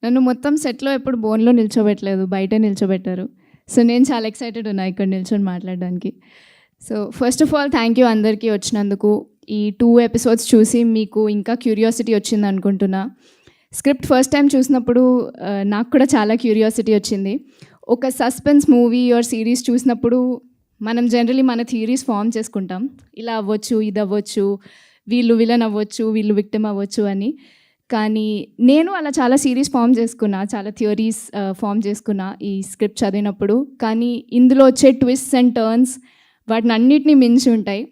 నన్ను మొత్తం సెట్‌లో ఎప్పుడు బోన్‌లో నిల్చోబెట్టలేదు. బయటే నిల్చోబెట్టారు. సో, నేను చాలా ఎక్సైటెడ్ ఉన్నా ఇక్కడ నిల్చొని మాట్లాడడానికి. So, first of all thank you అందరికీ వచ్చినందుకు. ఈ 2 ఎపిసోడ్స్ చూసి మీకు ఇంకా క్యూరియాసిటీ వచ్చిందనుకుంటున్నా. స్క్రిప్ట్ ఫస్ట్ టైం చూసినప్పుడు నాకు కూడా చాలా క్యూరియాసిటీ వచ్చింది. ఒక సస్పెన్స్ మూవీ ఆర్ సీరీస్ చూసినప్పుడు మనం జనరల్లీ మన థియరీస్ ఫార్మ్ చేసుకుంటాం. ఇలా అవ్వచ్చు, ఇది అవ్వచ్చు, వీళ్ళు విలన్ అవ్వచ్చు, వీళ్ళు విక్టిమ్ అవ్వచ్చు అని. కానీ నేను అలా చాలా సీరీస్ ఫామ్ చేసుకున్నా, చాలా థియరీస్ ఫామ్ చేసుకున్నా ఈ స్క్రిప్ట్ చదివినప్పుడు. కానీ ఇందులో వచ్చే ట్విస్ట్స్ అండ్ టర్న్స్ వాటిని అన్నిటినీ మించి ఉంటాయి.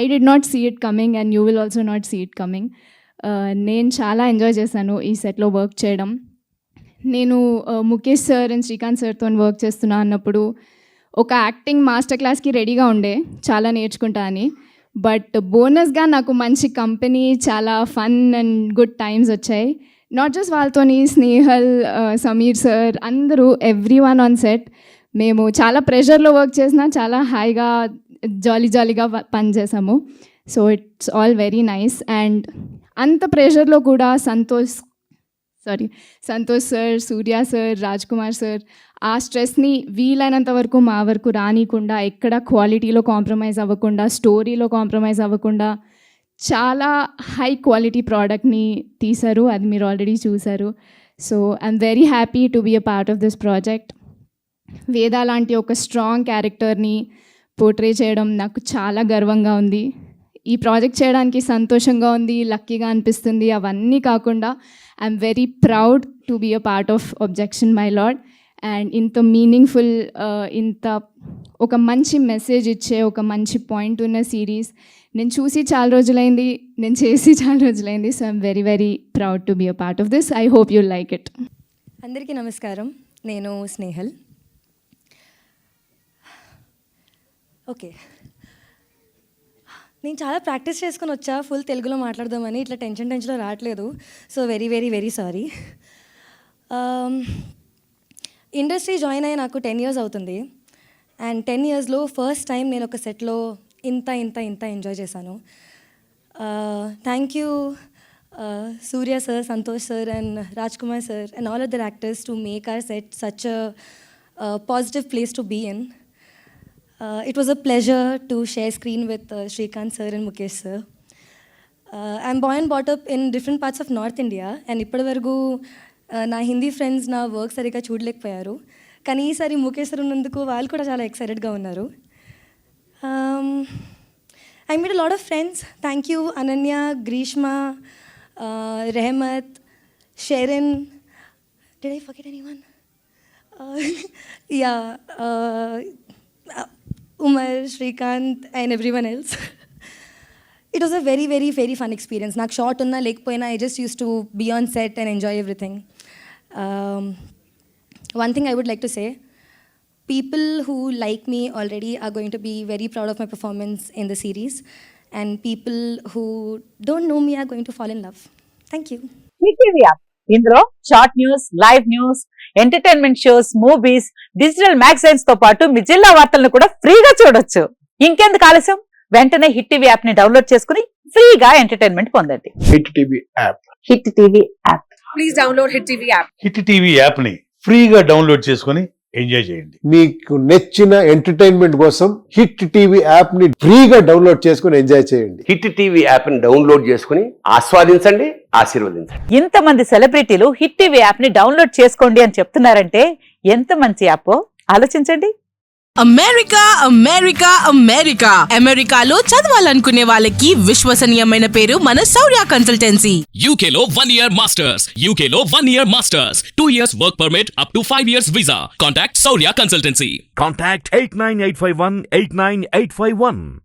I did not see it coming and you will also not see it coming. నేను చాలా ఎంజాయ్ చేశాను ఈ సెట్లో వర్క్ చేయడం. నేను ముఖేష్ సార్ అండ్ శ్రీకాంత్ సార్తో వర్క్ చేస్తున్నా అన్నప్పుడు ఒక యాక్టింగ్ మాస్టర్ క్లాస్కి రెడీగా ఉండే, చాలా నేర్చుకుంటా అని. బట్ బోనస్గా నాకు మంచి కంపెనీ, చాలా ఫన్ అండ్ గుడ్ టైమ్స్ వచ్చాయి. నాట్ జస్ట్ వాళ్ళతోని, స్నేహల్, సమీర్ సార్, అందరూ ఎవ్రీ వన్ ఆన్ సెట్. మేము చాలా ప్రెషర్లో వర్క్ చేసినా చాలా హాయిగా జాలీగా పని చేసాము. So it's all very nice. And అంత ప్రెషర్లో కూడా సంతోష్ సార్, సూర్య సార్, రాజ్ కుమార్ సార్ ఆ స్ట్రెస్ని వీలైనంత వరకు మా వరకు రానికుండా, ఎక్కడ క్వాలిటీలో కాంప్రమైజ్ అవ్వకుండా, స్టోరీలో కాంప్రమైజ్ అవ్వకుండా చాలా హై క్వాలిటీ ప్రోడక్ట్ని తీశారు. అది మీరు ఆల్రెడీ చూశారు. So I'm very happy to be a part of this project. Vedha లాంటి ఒక స్ట్రాంగ్ క్యారెక్టర్ని పోర్ట్రే చేయడం నాకు చాలా గర్వంగా ఉంది. ఈ ప్రాజెక్ట్ చేయడానికి సంతోషంగా ఉంది, లక్కీగా అనిపిస్తుంది. అవన్నీ కాకుండా I'm very proud to be a part of objection my lord. And ఇంత మీనింగ్ఫుల్, ఇంత ఒక మంచి మెసేజ్ ఇచ్చే, ఒక మంచి పాయింట్ ఉన్న సిరీస్ నేను చూసి చాలా రోజులైంది, నేను చేసి చాలా రోజులైంది. So I'm very very proud to be a part of this. I hope you like it. అందరికీ నమస్కారం. నేను స్నేహల్. ఓకే, నేను చాలా ప్రాక్టీస్ చేసుకొని వచ్చా ఫుల్ తెలుగులో మాట్లాడదామని. ఇట్లా టెన్షన్లో రావట్లేదు. So very very very sorry. Industry join అయ్యి నాకు 10 years అవుతుంది. అండ్ 10 yearsలో ఫస్ట్ టైం నేను ఒక సెట్లో ఇంత ఎంజాయ్ చేశాను. Thank you Surya sir, Santosh sir and Raj Kumar sir and all other actors to make our set such a positive place to be in. It was a pleasure to share screen with Shrikant sir and Mukesh sir. I'm born and brought up in different parts of North India and ఇప్పటి వరకు నా Hindi friends నా work సరిగ్గా చూడలేకపోయారు. కానీ ఈసారి Mukesh sir ఉన్నందుకు వాళ్ళు కూడా చాలా ఎక్సైటెడ్గా ఉన్నారు. I made a lot of friends. Thank you Ananya, Grishma, Rehmat, Sharon. Did I forget anyone? Umar, Shrikant and everyone else. It was a very very very fun experience. నాకు short ఉన్నా లేకపోయినా I just used to be on set and enjoy everything. One thing I would like to say, people who like me already are going to be very proud of my performance in the series, and people who don't know me are going to fall in love. Thank you. ETV app ఇందులో short news, live news, entertainment shows, movies, digital magazines తో పాటు మీ జిల్లా వార్తలను కూడా ఫ్రీగా చూడొచ్చు. ఇంకెందుకు ఆలస్యం, వెంటనే హిట్ టీవీ యాప్ ని డౌన్లోడ్ చేసుకుని ఫ్రీగా ఎంటర్టైన్మెంట్ పొందండి. Hit TV app. Hit TV app. Please download hit TV app. Hit TV app ని ఫ్రీగా డౌన్లోడ్ చేసుకుని ఎంజాయ్ చేయండి. మీకు నచ్చిన ఎంటర్టైన్మెంట్ కోసం హిట్ టీవీ యాప్ ని ఫ్రీగా డౌన్లోడ్ చేసుకుని ఎంజాయ్ చేయండి. హిట్ టీవీ యాప్ ని డౌన్లోడ్ చేసుకుని ఆస్వాదించండి, ఆశీర్వదించండి. ఇంతమంది సెలబ్రిటీలు హిట్ టీవీ యాప్ ని డౌన్లోడ్ చేసుకోండి అని చెప్తున్నారంటే ఎంత మంచి యాప్ ఆలోచించండి. అమెరికాలో చదవాలనుకునే వాళ్ళకి విశ్వసనీయమైన పేరు మన శౌర్య కన్సల్టెన్సీ. UK లో 1 year masters. UK లో 1 year masters. 2 years work permit up to 5 years visa. Contact Saurya Consultancy. Contact 89851 89851.